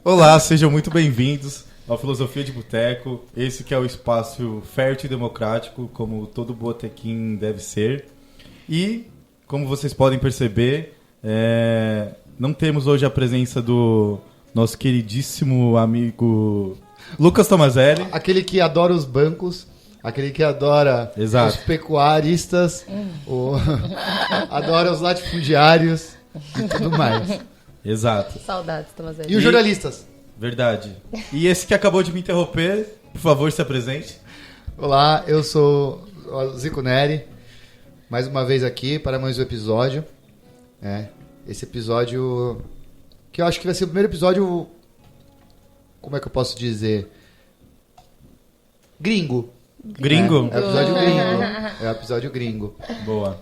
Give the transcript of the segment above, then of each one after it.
Olá, sejam muito bem-vindos ao Filosofia de Boteco. Esse que é o espaço fértil e democrático, como todo botequim deve ser. E, como vocês podem perceber, não temos hoje a presença do nosso queridíssimo amigo Lucas Tomazelli. Aquele que adora os bancos, aquele que adora os pecuaristas, adora os latifundiários e tudo mais. Exato. Saudades, Tomazelli. E os jornalistas. Verdade. E esse que acabou de me interromper, por favor, se apresente. Olá, eu sou o Zico Neri, mais uma vez aqui para mais um episódio. Esse episódio que eu acho que vai ser o primeiro episódio, como é que eu posso dizer? Gringo. Gringo? É o episódio gringo. É o episódio gringo. Boa.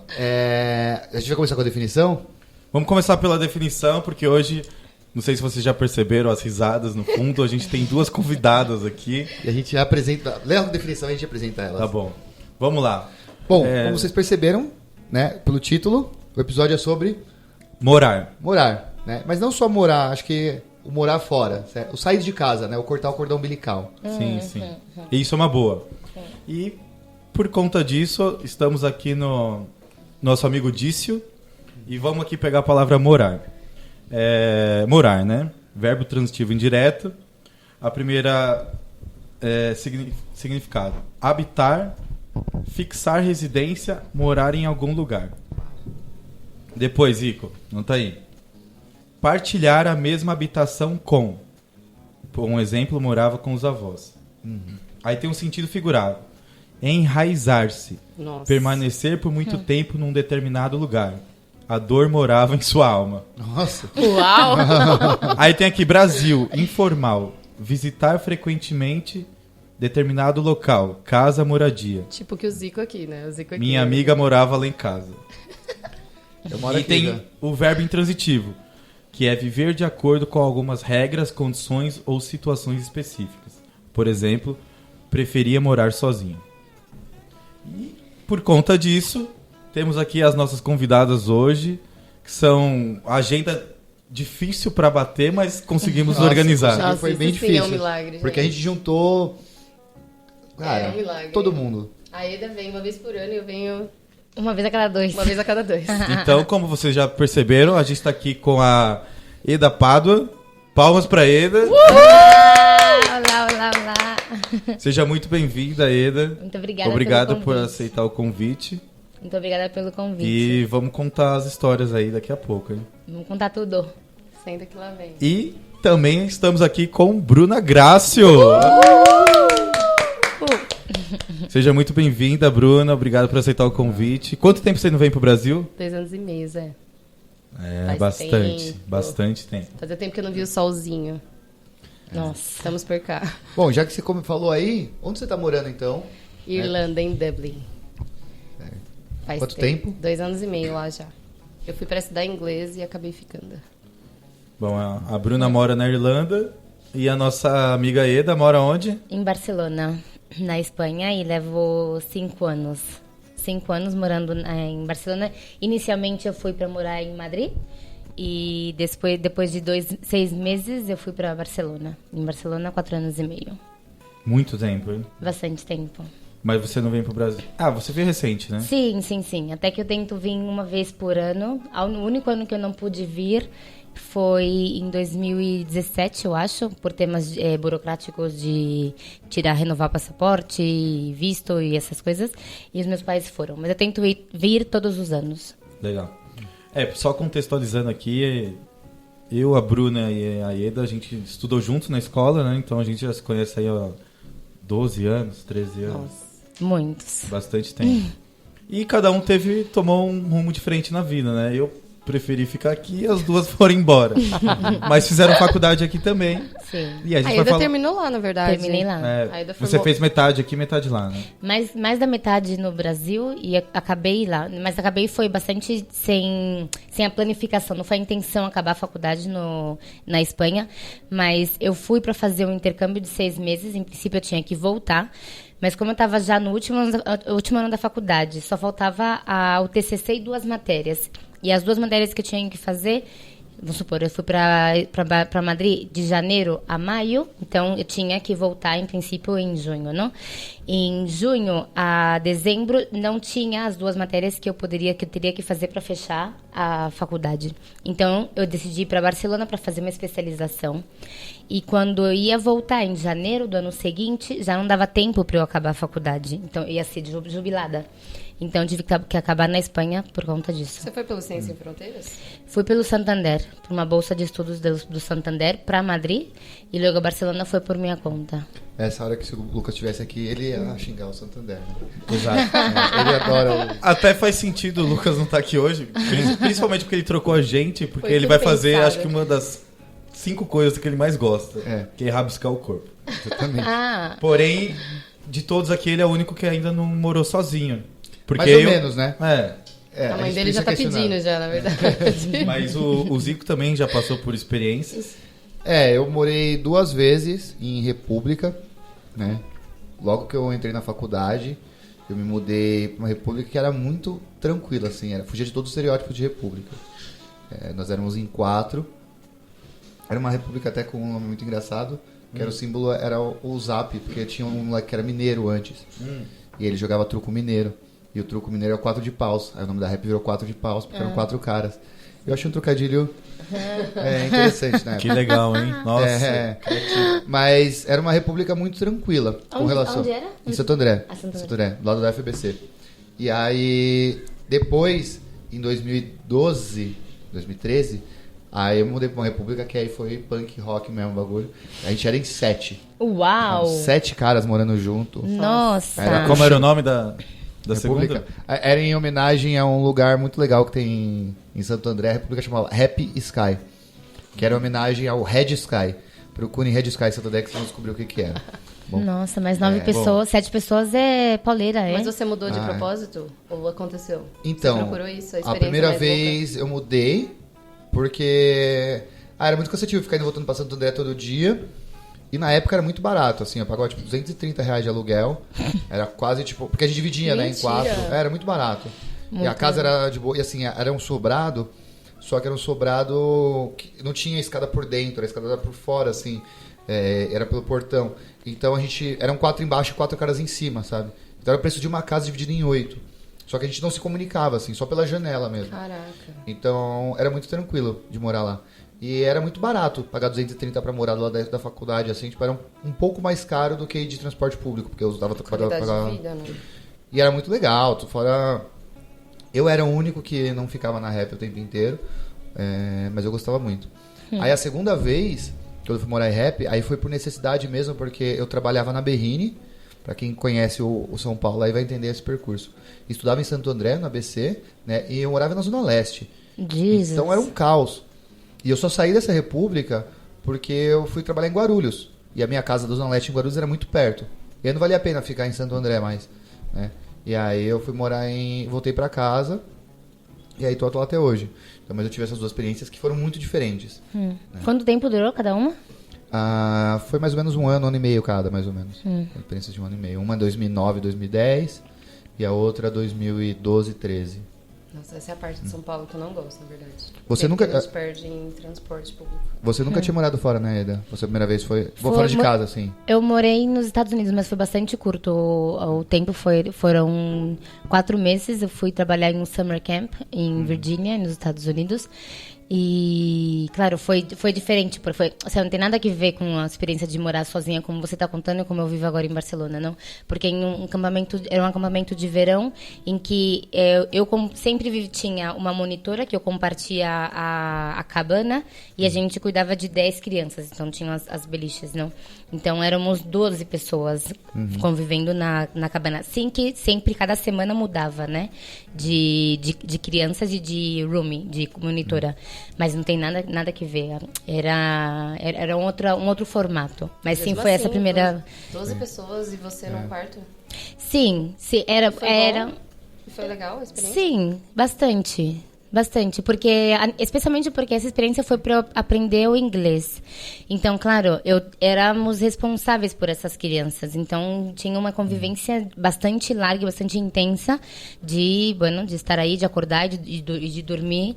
A gente vai começar com a definição? Vamos começar pela definição, porque hoje, não sei se vocês já perceberam as risadas no fundo, a gente tem duas convidadas aqui. E a gente apresenta, lê a definição e a gente apresenta elas. Tá bom. Vamos lá. Bom, como vocês perceberam, né, pelo título, o episódio é sobre morar, né? Mas não só morar, acho que o morar fora, certo? O sair de casa, né? O cortar o cordão umbilical. Sim. E isso é uma boa. E por conta disso, estamos aqui no nosso amigo Dício e vamos aqui pegar a palavra morar. Morar, né? Verbo transitivo indireto. A primeira significado: habitar, fixar residência, morar em algum lugar. Depois, Ico, não tá aí. Partilhar a mesma habitação com. Por um exemplo, morava com os avós. Aí tem um sentido figurado: enraizar-se, permanecer por muito tempo num determinado lugar. A dor morava em sua alma. Nossa! Uau! Aí tem aqui Brasil, informal, visitar frequentemente determinado local, casa, moradia. Tipo que o Zico aqui, né? O Zico aqui. Minha amiga morava lá em casa. Eu moro E aqui, tem né? o verbo intransitivo, que é viver de acordo com algumas regras, condições ou situações específicas. Por exemplo, preferia morar sozinho. E por conta disso, temos aqui as nossas convidadas hoje, que são agenda difícil para bater, mas conseguimos organizar. Nossa, Foi isso bem sim difícil. é um milagre, porque a gente juntou, cara, É um milagre. todo mundo. A Eda vem uma vez por ano e eu venho Uma vez a cada dois. uma vez a cada dois. Então, como vocês já perceberam, a gente está aqui com a Eda Pádua. Palmas para Eda. Olá, olá, olá. Seja muito bem-vinda, Eda. Muito obrigada Obrigado pelo por convite. aceitar o convite. Muito obrigada pelo convite. E vamos contar as histórias aí daqui a pouco, hein? Vamos contar tudo. Senta que lá vem. E também estamos aqui com Bruna Grácio. Seja muito bem-vinda, Bruna. Obrigado por aceitar o convite. Quanto tempo você não vem pro Brasil? 2 anos e meio, Zé. É, Faz tempo. bastante tempo. Fazia tempo que eu não vi o solzinho. Nossa. Estamos por cá. Bom, já que você falou aí, onde você tá morando então? Irlanda, em Dublin. Faz Quanto tempo? 2 anos e meio lá já. Eu fui para estudar inglês e acabei ficando. Bom, a Bruna mora na Irlanda e a nossa amiga Eda mora onde? Em Barcelona, na Espanha, e levo 5 anos. 5 anos morando em Barcelona. Inicialmente eu fui para morar em Madrid. E depois de 6 meses eu fui para Barcelona. Em Barcelona, 4 anos e meio. Muito tempo, hein? Bastante tempo. Mas você não vem pro Brasil. Ah, você veio recente, né? Sim. Até que eu tento vir uma vez por ano. O único ano que eu não pude vir foi em 2017, eu acho, por temas burocráticos de renovar passaporte, visto e essas coisas. E os meus pais foram. Mas eu tento vir todos os anos. Legal. Só contextualizando aqui, eu, a Bruna e a Eda, a gente estudou juntos na escola, né? Então a gente já se conhece aí há 12 anos, 13 anos. Nossa. Muitos. Bastante tempo. E cada um tomou um rumo diferente na vida, né? Eu preferi ficar aqui e as duas foram embora. Mas fizeram faculdade aqui também. Sim. E a gente A vai Eda falar... terminou lá, na verdade. Terminei lá. A Eda Você formou- fez metade aqui, metade lá, né? Mais da metade no Brasil e acabei lá. Mas acabei foi bastante sem a planificação. Não foi a intenção acabar a faculdade na Espanha. Mas eu fui para fazer um intercâmbio de 6 meses. Em princípio eu tinha que voltar. Mas como eu estava já no último ano da faculdade, só faltava o TCC e 2 matérias. E as 2 matérias que eu tinha que fazer vamos supor, eu fui para Madrid de janeiro a maio, então eu tinha que voltar, em princípio, em junho, não? Em junho a dezembro não tinha as 2 matérias que eu teria que fazer para fechar a faculdade. Então eu decidi ir para Barcelona para fazer uma especialização. E quando eu ia voltar em janeiro do ano seguinte, já não dava tempo para eu acabar a faculdade. Então eu ia ser jubilada. Então eu tive que acabar na Espanha por conta disso. Você foi pelo Ciência Sem Fronteiras? Fui pelo Santander, por uma bolsa de estudos do Santander para Madrid, e logo Barcelona foi por minha conta. Essa hora que se o Lucas estivesse aqui, ele ia xingar o Santander. Né? Exato. Ele adora Até faz sentido o Lucas não estar aqui hoje, principalmente porque ele trocou a gente, porque ele vai fazer, pensado. acho que uma das 5 coisas que ele mais gosta, É. que é rabiscar o corpo. Exatamente. Porém, de todos aqui, ele é o único que ainda não morou sozinho. Porque Mais ou menos, né? É, A mãe gente dele já pensa tá questionar. pedindo já, na verdade. mas o Zico também já passou por experiências. Eu morei 2 vezes em República, né? Logo que eu entrei na faculdade, eu me mudei para uma república que era muito tranquila, assim, fugia de todo o estereótipo de república. Nós éramos em 4. Era uma república até com um nome muito engraçado, que era o símbolo, era o Zap, porque tinha um moleque que era mineiro antes. E ele jogava truco mineiro. E o truco mineiro é o 4 de paus. Aí o nome da rap virou 4 de paus, porque eram 4 caras. Eu achei um trocadilho interessante, né? Que legal, hein? Nossa. Mas era uma república muito tranquila com relação. Onde era? Em Santo André. Ah, Santo André. Santo André, do lado da FBC. E aí, depois, em 2012, 2013, aí eu mudei pra uma república que aí foi punk rock mesmo, o bagulho. A gente era em 7. Uau! 7 caras morando junto. Nossa! Como era o nome da República. segunda? Era em homenagem a um lugar muito legal que tem em Santo André, a república chamava Happy Sky, que era em homenagem ao Red Sky. Procure em Red Sky Santo André que você não descobriu o que era. Bom, Nossa, mas 9 pessoas, 7 pessoas é pauleira, é? Mas você mudou de propósito? Ou aconteceu? então, Você procurou isso? a primeira vez eu mudei porque era muito cansativo ficar indo voltando pra Santo André todo dia. E na época era muito barato, assim, eu pagava tipo R$230 de aluguel. Era quase tipo. Porque a gente dividia, né, em 4. Era muito barato. E a casa era de boa. E assim, era um sobrado, só que era um sobrado que não tinha escada por dentro, a escada era por fora, assim. Era pelo portão. Então a gente. Eram 4 embaixo e 4 caras em cima, sabe? Então era o preço de uma casa dividida em 8. Só que a gente não se comunicava, assim, só pela janela mesmo. Caraca. Então era muito tranquilo de morar lá. E era muito barato pagar 230 pra morar lá da faculdade, assim, tipo, era um pouco mais caro do que ir de transporte público, porque eu usava Qualidade de vida, né? E era muito legal, fora. Eu era o único que não ficava na rap o tempo inteiro, mas eu gostava muito. Aí a segunda vez que eu fui morar em rap, aí foi por necessidade mesmo, porque eu trabalhava na Berrini, pra quem conhece o São Paulo aí vai entender esse percurso. Estudava em Santo André, no ABC, né, e eu morava na Zona Leste. Jesus. Então era um caos. E eu só saí dessa república porque eu fui trabalhar em Guarulhos. E a minha casa da Zona Leste em Guarulhos era muito perto. E aí não valia a pena ficar em Santo André mais, né? E aí eu fui morar voltei pra casa. E aí tô lá até hoje. Então, mas eu tive essas 2 experiências que foram muito diferentes. Né? Quanto tempo durou cada uma? Foi mais ou menos 1 ano e meio cada, mais ou menos. Experiências de 1 ano e meio. Uma em 2009, 2010. E a outra 2012, 13. Nossa, essa é a parte de São Paulo que eu não gosto, na verdade. Você nunca- nos perde em transporte público. Você nunca tinha morado fora, né, Eda? Você a primeira vez foi fora de casa, assim. Eu morei nos Estados Unidos, mas foi bastante curto. O tempo foram 4 meses. Eu fui trabalhar em um summer camp em Virgínia, nos Estados Unidos. E, claro, foi diferente. Assim, não tem nada a ver com a experiência de morar sozinha, como você está contando, e como eu vivo agora em Barcelona, não. Porque era um acampamento de verão em que eu sempre tinha uma monitora que eu compartia a cabana e a gente cuidava de 10 crianças. Então, tinham as beliches, não. Então, éramos 12 pessoas convivendo na cabana. Sim, que sempre, cada semana mudava, né? De crianças e de roomie, de monitora. Mas não tem nada que ver. Era um outro formato. Mas sim, Mesmo foi assim, essa primeira... 12 pessoas e você num quarto? Sim, Foi era... bom? Foi legal a experiência? Sim, bastante. Bastante, especialmente porque essa experiência foi para eu aprender o inglês. Então, claro, éramos responsáveis por essas crianças. Então, tinha uma convivência bastante larga e bastante intensa de estar aí, de acordar e de dormir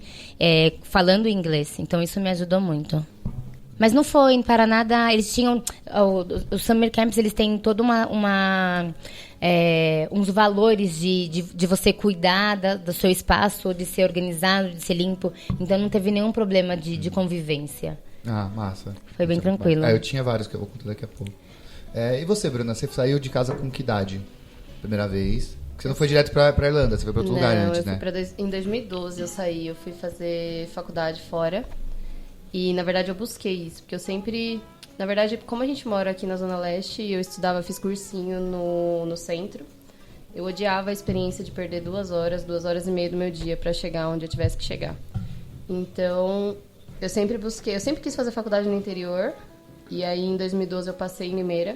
falando inglês. Então, isso me ajudou muito. Mas não foi em Paraná, eles tinham... Os Summer Camps, eles têm toda uns valores de você cuidar do seu espaço, de ser organizado, de ser limpo. Então, não teve nenhum problema de convivência. Ah, massa. Foi bem tranquilo. Eu tinha vários que eu vou contar daqui a pouco. E você, Bruna, você saiu de casa com que idade? Primeira vez? Porque você não foi direto pra Irlanda, você foi pra outro lugar antes, né? Em 2012 eu saí, eu fui fazer faculdade fora. E, na verdade, eu busquei isso, porque eu sempre... Na verdade, como a gente mora aqui na Zona Leste, eu fiz cursinho no centro. Eu odiava a experiência de perder 2 horas e meia do meu dia para chegar onde eu tivesse que chegar. Então, eu sempre quis fazer faculdade no interior. E aí, em 2012, eu passei em Limeira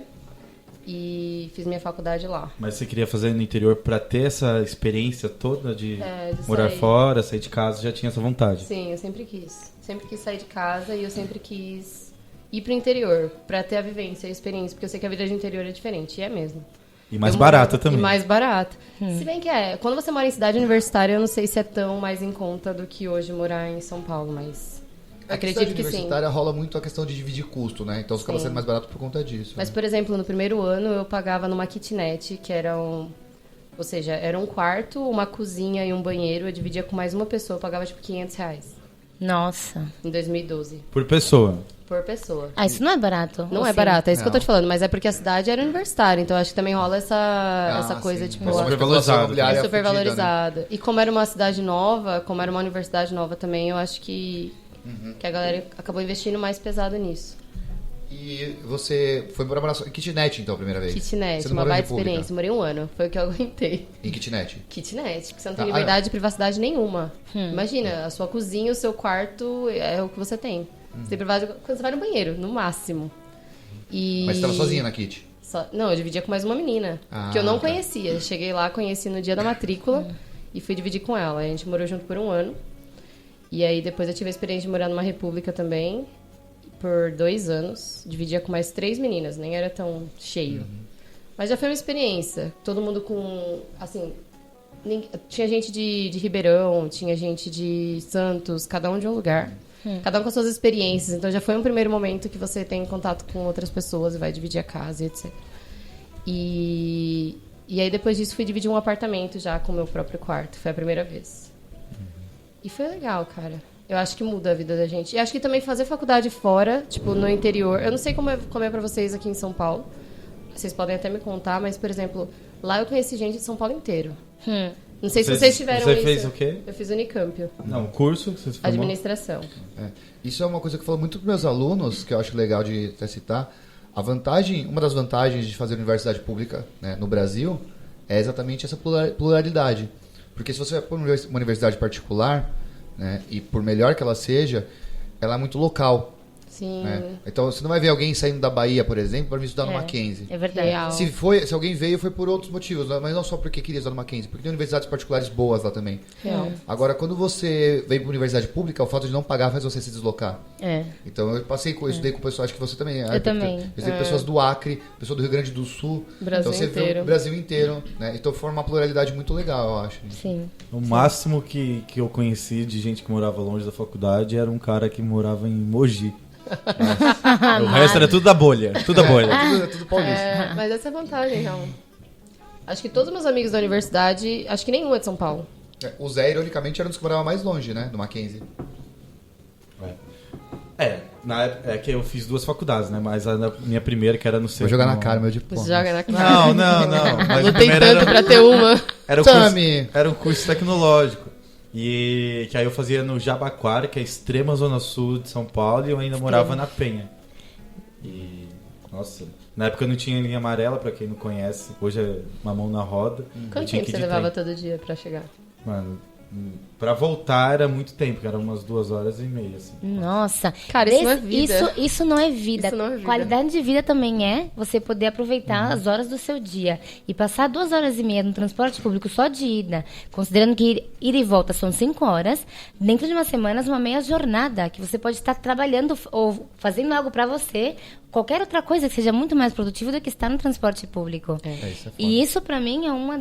e fiz minha faculdade lá. Mas você queria fazer no interior para ter essa experiência toda de morar sair. Fora, sair de casa, já tinha essa vontade? Sim, eu sempre quis. Sempre quis sair de casa e eu sempre quis ir pro interior para ter a vivência, a experiência, porque eu sei que a vida de interior é diferente, e é mesmo. E mais barata também. E mais barata. Se bem que quando você mora em cidade universitária, eu não sei se é tão mais em conta do que hoje morar em São Paulo, mas acredito que sim. Universitária rola muito a questão de dividir custo, né? Então acaba sendo mais barato por conta disso. Mas, né? por exemplo, no primeiro ano eu pagava numa kitnet, que era ou seja, era um quarto, uma cozinha e um banheiro, eu dividia com mais uma pessoa, eu pagava tipo R$500. Nossa. Em 2012. Por pessoa? Por pessoa. Ah, isso não é barato? Não Ou é sim? barato, é isso que eu tô Não. te falando, mas é porque a cidade era universitária, então acho que também rola essa coisa, sim. tipo... Mas super a valorizado. imobiliária É super fudida, né? valorizada. E como era uma cidade nova, como era uma universidade nova também, eu acho que a galera acabou investindo mais pesado nisso. E você foi morar em kitnet, então, a primeira vez? Kitnet, Você não uma morou em baita república? experiência. Morei 1 ano, foi o que eu aguentei. Em kitnet? Kitnet, porque você não tem Ah, liberdade e privacidade nenhuma. Imagina, a sua cozinha, o seu quarto é o que você tem. Você tem privacidade quando você vai no banheiro, no máximo. E... Mas você estava sozinha na kit? Não, eu dividia com mais uma menina, que eu não conhecia. Cheguei lá, conheci no dia da matrícula e fui dividir com ela. A gente morou junto por 1 ano. E aí depois eu tive a experiência de morar numa república também, por 2 anos. Dividia com mais 3 meninas, nem era tão cheio. Mas já foi uma experiência. Todo mundo com, assim... Tinha gente de Ribeirão, tinha gente de Santos, cada um de um lugar. Cada um com as suas experiências. Então já foi um primeiro momento que você tem contato com outras pessoas e vai dividir a casa e etc. E aí depois disso fui dividir um apartamento já com o meu próprio quarto. Foi a primeira vez. E foi legal, cara. Eu acho que muda a vida da gente. E acho que também fazer faculdade fora, tipo, no interior... Eu não sei como é pra vocês aqui em São Paulo. Vocês podem até me contar, mas, por exemplo, lá eu conheci gente de São Paulo inteiro. Não sei se vocês tiveram você isso. fez o quê? Eu fiz Unicamp. Não, o curso que você se formou? Administração. Isso é uma coisa que eu falo muito para meus alunos, que eu acho legal de até citar. Uma das vantagens de fazer universidade pública, né, no Brasil é exatamente essa pluralidade. Porque se você vai para uma universidade particular, né, e por melhor que ela seja, ela é muito local. Sim. Né? Então você não vai ver alguém saindo da Bahia, por exemplo, para vir estudar no Mackenzie. É verdade. Real. Se alguém veio, foi por outros motivos, mas não só porque queria estudar no Mackenzie, porque tem universidades particulares boas lá também. Real. Agora, quando você vem para uma universidade pública, o fato de não pagar faz você se deslocar. É. Então, eu passei com isso daí com o pessoal, acho que você também. Eu também. Eu visitei pessoas do Acre, pessoas do Rio Grande do Sul. Brasil então, você vê inteiro. o Brasil inteiro. Né? Então, forma uma pluralidade muito legal, eu acho. Sim. O máximo que eu conheci de gente que morava longe da faculdade era um cara que morava em Mogi. O resto era tudo da bolha. Tudo da bolha. Tudo paulista. Mas essa é a vantagem, então. Acho que todos os meus amigos da universidade, acho que nenhum é de São Paulo. O Zé, ironicamente, era um dos que morava mais longe, né? Do Mackenzie. Na época, é que eu fiz 2 faculdades, né? Mas a minha primeira, que era no Vou centro. jogar na cara, meu diploma. Você joga na cara. Não. Mas Não a tem primeira tanto pra ter uma. Era Tami! Era um curso tecnológico. E que aí eu fazia no Jabaquara, que é a extrema zona sul de São Paulo, e eu ainda morava na Penha. E, nossa, na época não tinha linha amarela, pra quem não conhece. Hoje é uma mão na roda. Eu Quanto tinha tempo que ir você de levava trem. todo dia pra chegar? Mano, Pra voltar era muito tempo, que era umas 2h30, assim. Nossa. Cara, isso não é vida. Isso não é vida. Isso não é vida. Qualidade de vida também é você poder aproveitar as horas do seu dia. E passar 2h30 no transporte público só de ida, considerando que ir e volta são 5 horas, dentro de uma semana, uma meia jornada, que você pode estar trabalhando ou fazendo algo pra você, qualquer outra coisa que seja muito mais produtiva do que estar no transporte público. Isso é foda. E isso, pra mim, é uma